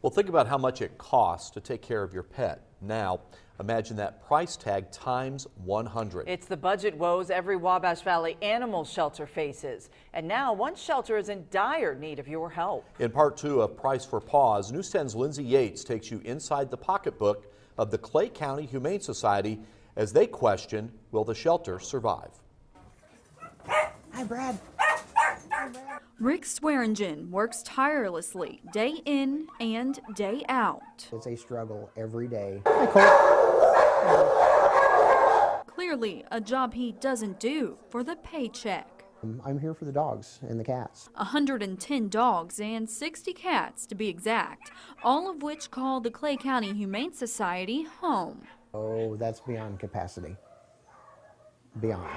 Well, think about how much it costs to take care of your pet. Now, imagine that price tag times 100. It's the budget woes every Wabash Valley animal shelter faces. And now one shelter is in dire need of your help. In part 2 of Price for Paws, News 10's Lindsay Yates takes you inside the pocketbook of the Clay County Humane Society as they question, will the shelter survive? Hi, Brad. Rick Swearingen works tirelessly day in and day out. It's a struggle every day. Clearly a job he doesn't do for the paycheck. I'm here for the dogs and the cats. 110 dogs and 60 cats to be exact, all of which call the Clay County Humane Society home. Oh, that's beyond capacity. Beyond.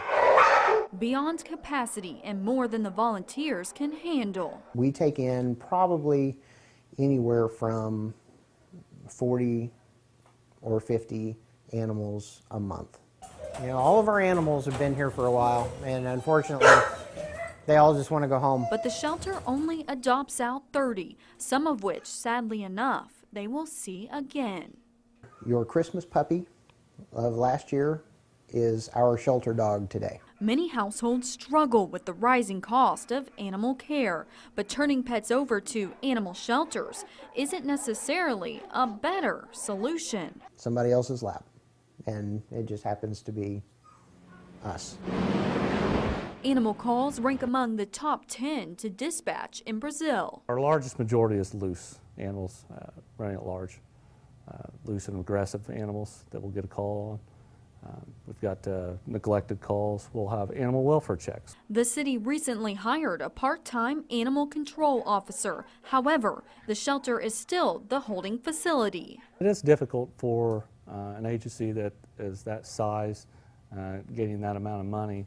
Beyond capacity and more than the volunteers can handle. We take in probably anywhere from 40 or 50 animals a month. You know, all of our animals have been here for a while, and unfortunately, they all just want to go home. But the shelter only adopts out 30, some of which, sadly enough, they will see again. Your Christmas puppy of last year is our shelter dog today. Many households struggle with the rising cost of animal care, but turning pets over to animal shelters isn't necessarily a better solution. Somebody else's lap, and it just happens to be us. Animal calls rank among the top 10 to dispatch in Brazil. Our largest majority is loose animals running at large, loose and aggressive animals that we'll get a call on. We've got neglected calls. We'll have animal welfare checks. The city recently hired a part-time animal control officer. However, the shelter is still the holding facility. It is difficult for an agency that is that size, getting that amount of money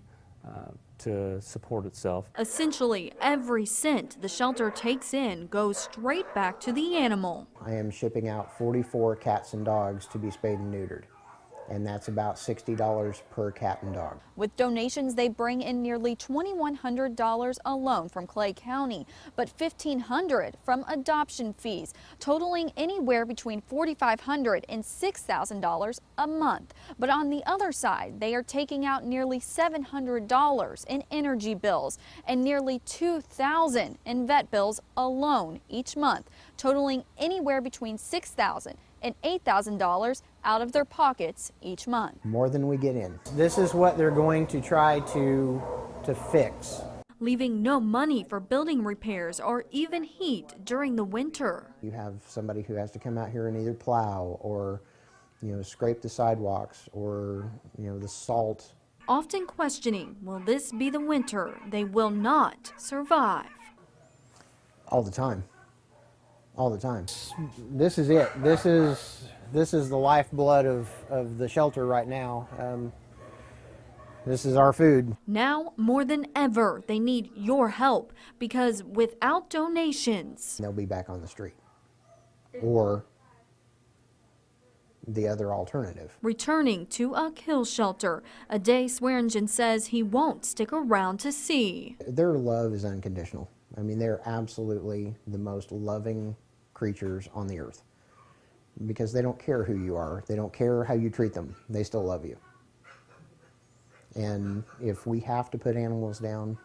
to support itself. Essentially, every cent the shelter takes in goes straight back to the animal. I am shipping out 44 cats and dogs to be spayed and neutered, and that's about $60 per cat and dog. With donations, they bring in nearly $2,100 alone from Clay County, but $1,500 from adoption fees, totaling anywhere between $4,500 and $6,000 a month. But on the other side, they are taking out nearly $700 in energy bills and nearly $2,000 in vet bills alone each month, totaling anywhere between $6,000 and $8,000 out of their pockets each month. More than we get in. This is what they're going to try to fix. Leaving no money for building repairs or even heat during the winter. You have somebody who has to come out here and either plow or, scrape the sidewalks or, the salt. Often questioning, will this be the winter they will not survive? All the time. All the time. This is it. This is the lifeblood of the shelter right now. This is our food. Now more than ever, they need your help because without donations, they'll be back on the street. Or the other alternative. Returning to a kill shelter, a day Swearingen says he won't stick around to see. Their love is unconditional. I mean, they're absolutely the most loving creatures on the earth because they don't care who you are. They don't care how you treat them. They still love you. And if we have to put animals down,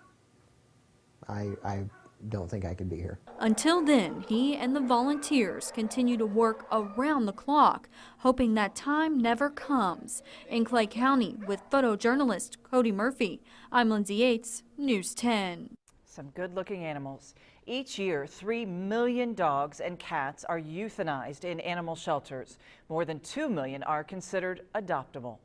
I don't think I could be here. Until then, he and the volunteers continue to work around the clock, hoping that time never comes. In Clay County, with photojournalist Cody Murphy, I'm Lindsay Yates, News 10. Some good-looking animals. Each year, 3 million dogs and cats are euthanized in animal shelters. More than 2 million are considered adoptable.